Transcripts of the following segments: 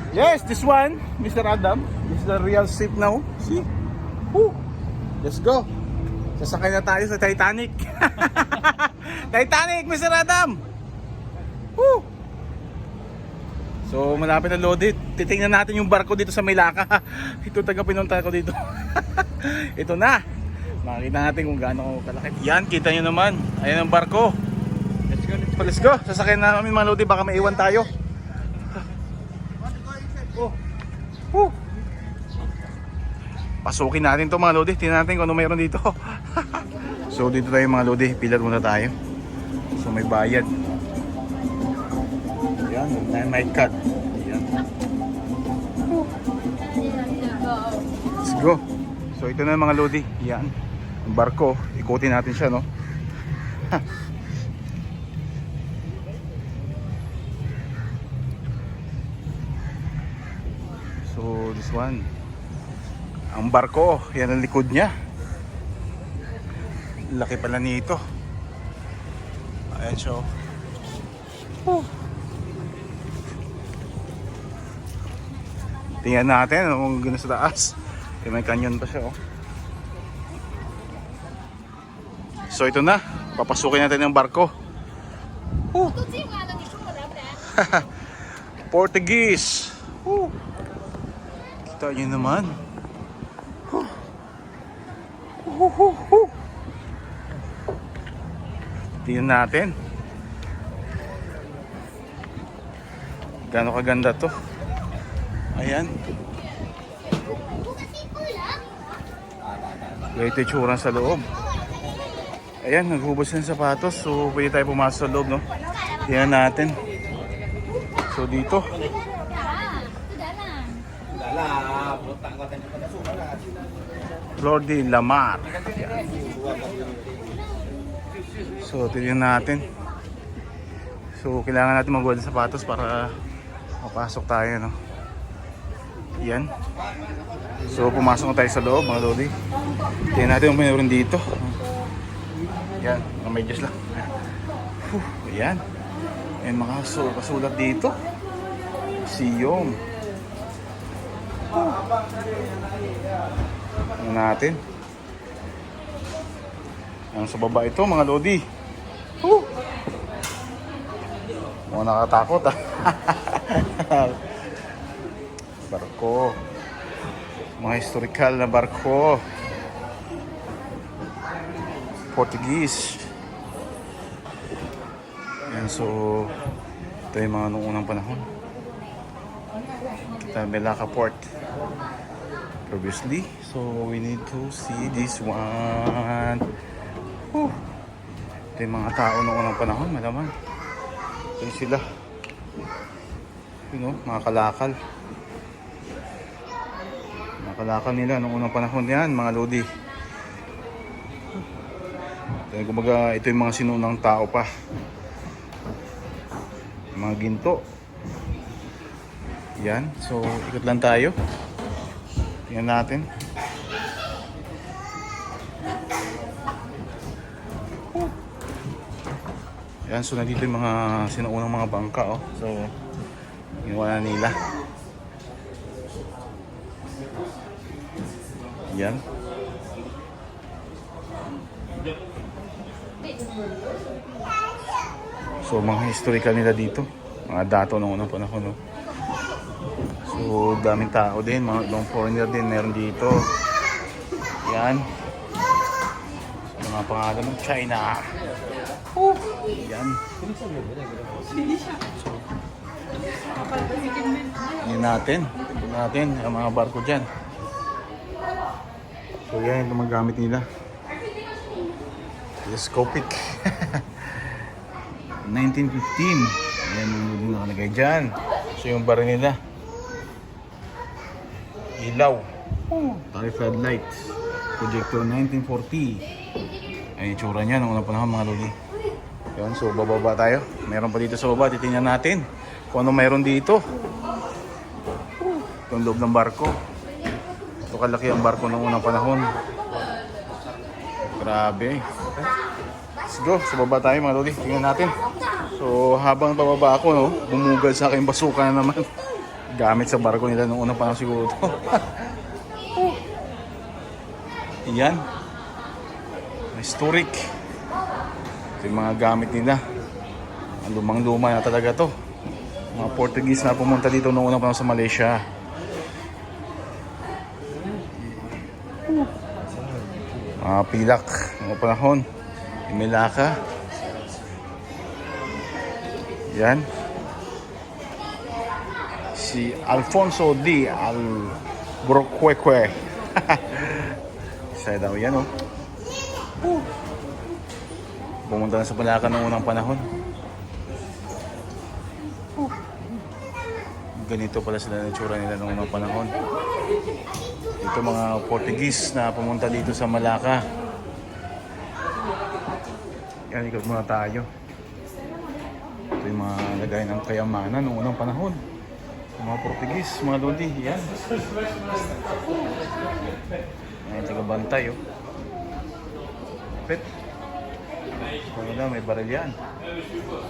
Yes, this one, Mr. Adam. This is the real ship now. See? Woo! Let's go. Sasakay na tayo sa Titanic. Titanic, Mr. Adam! Woo! So, malapit na loaded. Titingnan natin yung barko dito sa Melaka. Ito taga pinunta ko dito. Ito na. Makikita natin kung gaano kalaki. Yan, kita nyo naman. Ayan ang barko. Let's go, let's go. Let's go. Sasakyan na namin mga loaded. Baka maiwan tayo. Oh. Pasukin natin to mga lodi. Tingnan natin kung ano mayroon dito. So dito tayo mga lodi. Pilar muna tayo. So may bayad. Yan, may cut. Yan. Let's go. So ito na mga lodi. Yan. Ang barko. Ikutin natin siya, no? So this one, ang barko, yan ang likod niya. Laki pala nito. Ayan siya. Tingnan natin kung gano'n sa taas. May canyon pa siya. So ito na, papasukin natin ang barko. Portuguese. Kita nyo naman. Tingnan natin. Gaano kaganda to. Ayan. Ito yung tsura sa loob. Ayan, naghubos ng sapatos. So pwede tayo pumasok sa loob, no? Tingnan natin. So dito. Flor de la Mar. So tingnan natin. So kailangan natin magbuhat ng sapatos para mapasok tayo, no? Yan. So pumasok na tayo sa loob mga lodi. Tingnan natin kung mayroon dito. Yan, mga medyas lang. Yan. Ayan, makasulat dito. Siyom. Ano natin? Ano sa baba ito mga lodi? Mga nakatakot barko. Mga historical na barko. Portuguese. Yan, so ito yung mga noong unang panahon. Kita Melaka Port previously, so we need to see this one. Ito yung mga tao noong unang panahon, malaman. Ito yung sila, you know, mga kalakal. Mga kalakal nila noong unang panahon yan mga lodi. Kumbaga ito yung mga sinunang tao pa, mga ginto. Yan, so ikot lang tayo. Tingnan natin. Yan, so nandito yung mga sinuunang mga bangka, oh. So ginawa na nila. Yan. So mga historical nila dito, mga dato ng unang panahon, no? So daming tao din, mga long foreigner din meron dito. Yan. So, mga pangalan ng China. Yan. Yan natin. Tignan natin ang mga barko dyan. So yan yung gumagamit nila. Telescopic. 1915. Yan yung nakalagay dyan. So yung bar nila. Ilaw. Tayo floodlights. Projector 1940. Ay itsura niya nung unang panahon mga lodi. Yan, so bababa tayo. Meron pa dito sa baba. Titingnan natin kung ano mayroon dito. Itong loob ng barko. Ito kalaki ang barko nung unang panahon. Grabe. Let's go. Sa baba tayo mga lodi. Tingnan natin. So habang pababa ako, no, bumugad sa akin basuka na naman. Gamit sa barko nila noong unang panahon siguro to. Yan. Historic. Ito yung mga gamit nila. Ang lumang-luma na talaga to. Mga Portuguese na pumunta dito noong unang panahon sa Malaysia. Mga pilak noong panahon. Melaka. Yan. Si Alfonso D. Albuquerque. Isa daw yan, oh. Pumunta na sa Malacca noong unang panahon. Ganito pala sila ng tsura nila noong unang panahon. Ito mga Portuguese na pumunta dito sa Malacca. Yan, ikot muna tayo. Ito yung mga lagay ng kayamanan noong unang panahon. Mga Portuguese, mga lodi, yan. May taga-bantay, oh. Pet. Kung may baril yan.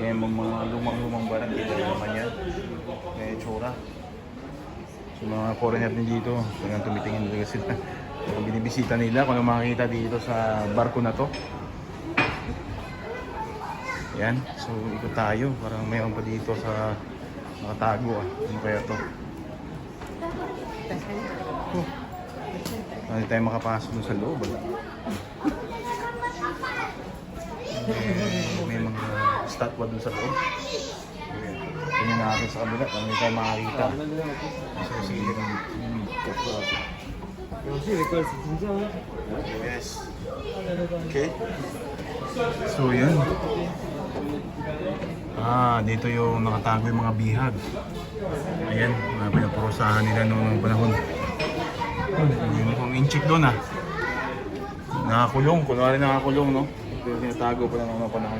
Yan mga lumang-lumang baril. Dito naman yan. May tsura. So mga foreigner din dito, kung tumitingin talaga sila. Kung binibisita nila, kung makikita dito sa barko na to. Yan, so ikot tayo. Parang mayroon pa dito sa nakatago, ah. Ano kaya to? Hindi tayo makapasok dun sa loob, ah. May mga statwa dun sa loob. Tingnan natin sa kabila, hindi tayo makakita. So sige, yes. Okay. So yan. Dito yung nakatago yung mga bihag. Ayan, mga pinapurusahan nila noong panahon. Yung kung inchik doon, ah. Nakakulong, kunwari nakakulong, no? Pero tinatago pa lang noong panahon.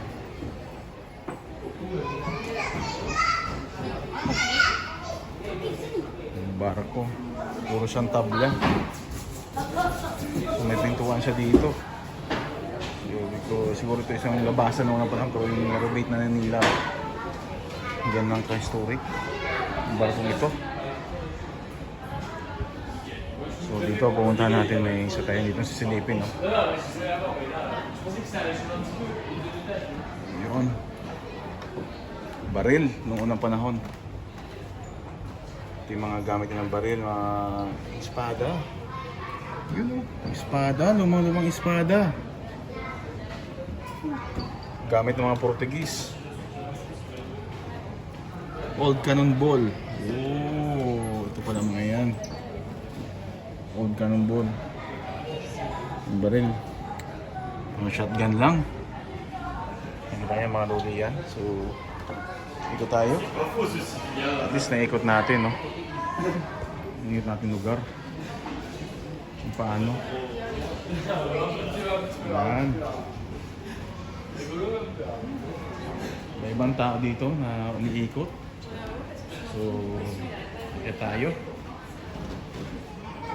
Yung barko, puro siyang tabla. So may pintuan siya dito. Siguro ito isang labasan noong panahon, pero yung renovate na nila. Yan lang ka-historic ang barkong ito. So dito pumuntahan natin, may isa tayo dito sa silipin, no? Yun. Baril noong unang panahon. Ito yung mga gamit ng baril, mga espada. Yun, espada, lumang-lumang espada. Gamit ng mga Portuguese. Old cannonball. Oh, ito pala mga yan. Old cannonball. Yung baril. Mga shotgun lang. Hindi ba yan mga lodi yan? So, ikot tayo. At least naikot natin, no? Naikot natin lugar. Kung paano. Yan. May ibang tao dito na umiikot. So, ikot tayo.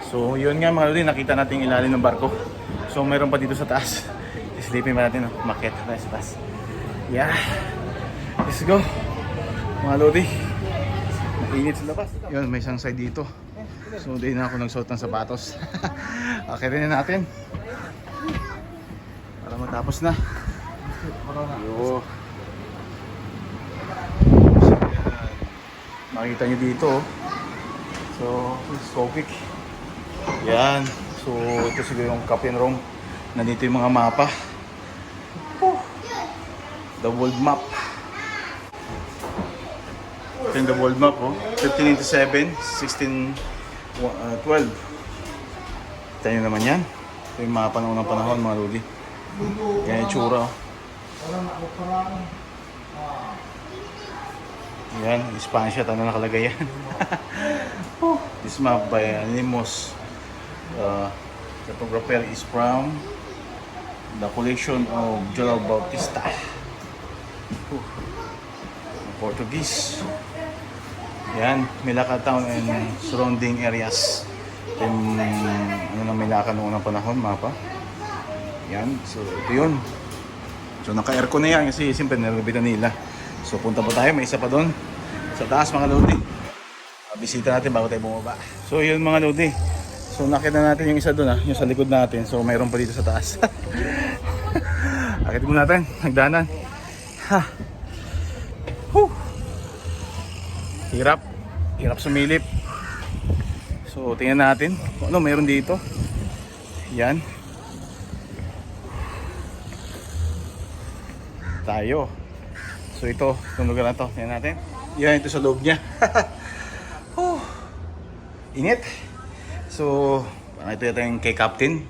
So, yun nga mga lodi, nakita natin yung ilalim ng barko. So, mayroon pa dito sa taas. Isilipin ba natin, no? Maket na sa taas. Yeah. Let's go. Mga lodi. Mainit sa labas. Yun, may isang side dito. So, di na ako nagsuot ng sapatos. Akirin na natin. Para matapos na. Yo. Makikita nyo dito. So, it's so quick. Yan. So, ito siguro yung Captain Rome. Nandito yung mga mapa. The world map. Ito yung the world map, oh. 1587, 1612. Kita nyo naman yan. Ito yung mapa ng unang panahon, mga lodi. Yan yung tsura, oh. Yan, Spanish at ano nakalagay yan. This map by Animos. The photographer is from the collection of João Bautista. Portuguese. Yan, Melaka town and surrounding areas. Yung ano na Melaka noong unang panahon, mapa. Yan, so ito yun. So naka-aircon na yan kasi siyempre narabitan nila. So punta pa tayo, may isa pa doon sa taas mga lodi. Bisita natin bago tayo bumaba. So yun mga lodi. So nakita natin yung isa doon yung sa likod natin. So mayroon pa dito sa taas. Akit mo natin, nagdanan. Ha. Hirap. Hirap sumilip. So tingnan natin kung ano mayroon dito. Yan. Tayo. So itong lugar na to. Tingnan natin. Yan, ito sa loob niya. Init. So ito yata yung kay Captain.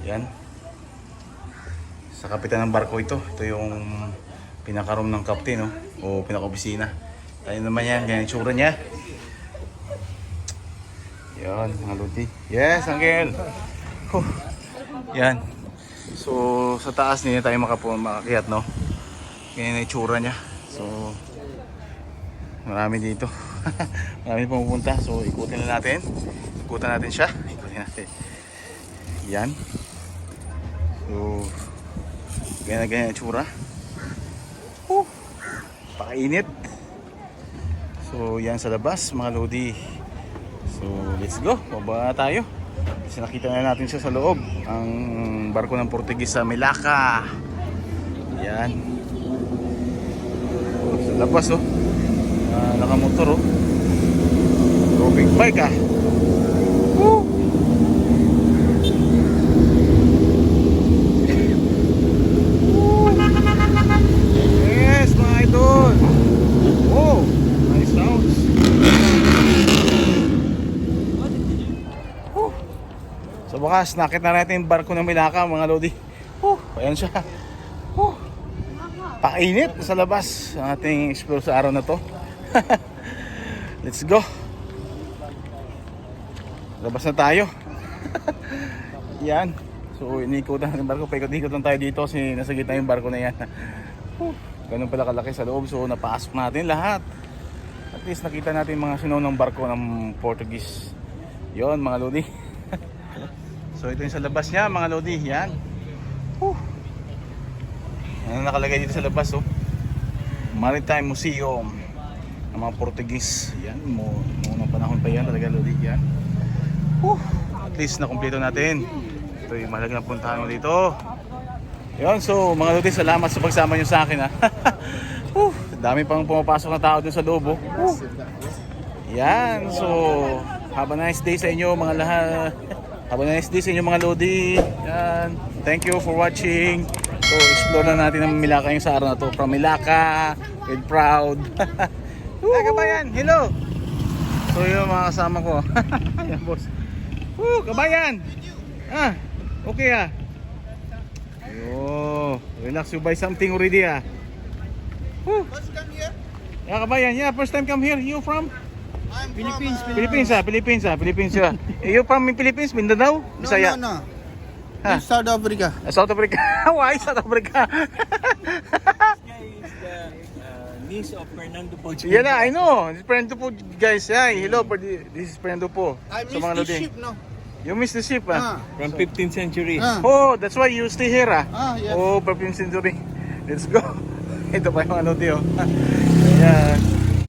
Yan. Sa kapitan ng barko ito. Ito yung pinaka-room ng Captain o pinaka-opisina. Tayo naman yan. Ganyan yung tsura niya. Yan mga lodi. Yes, Angel. Yan. So sa taas niya tayo makakyat, no? Ganyan yung tsura niya. So marami dito. Marami pumupunta. So ikutin na natin. Ikutan natin siya. Ikutin natin. Yan. So ganyan yung tsura. Pakainit. So yan sa labas mga lodi. So let's go. Baba tayo. Kasi nakita na natin siya sa loob. Ang barko ng Portuguese sa Melaka. Yan. Sa labas nakamotor big bike Woo! Yes mga idol. Oh, nice sounds. So bukas nakita natin yung barko ng Melaka mga lodi. Ayan siya. Pakainit sa labas ang ating explore sa araw na to. Let's go. Labas na tayo. Yan. So inikutan ng barko. Paikot-ikot lang tayo dito kasi nasa gitna yung barko na yan. Ganun pala kalaki sa loob. So napasok natin lahat. At least nakita natin mga sinaw ng barko ng Portuguese. Yon mga lodi. So ito yung sa labas niya mga lodi. Yan. Ano nakalagay dito sa labas Maritime Museum ng mga Portuguese. Yan, noong panahon pa yan talaga lodi yan. At least nakumpleto natin. Ito yung mahalaga na puntahan mo dito. Yan, so mga lodi, salamat sa pagsama nyo sa akin dami pang pumapasok na tao dun sa loob Yan, so have a nice day sa inyo mga lahat. Have a nice day sa inyo mga lodi. Yan, thank you for watching. So explore na natin ang Melaka yung sa araw na to. From Melaka, with proud. Ay kabayan, hello. So yun mga kasama ko. Yan boss. Kabayan. Okay relax, you buy something already First come here. Yeah kabayan, first time come here. You from? I'm Philippines. from Philippines. You from Philippines, Mindanao? Bisaya? No. It's South Africa. South Africa. Why South Africa? Niece of Fernando Po. Yeah, I know. This is Fernando Po, guys. Hi, hello. This is Fernando Po. I Sa mga missed lodi. the ship, no? You missed the ship, From 15th century. Oh, that's why you stay here, Yes. Oh, 15th century. Let's go. Ito pa yung ano, Tio. Ayan.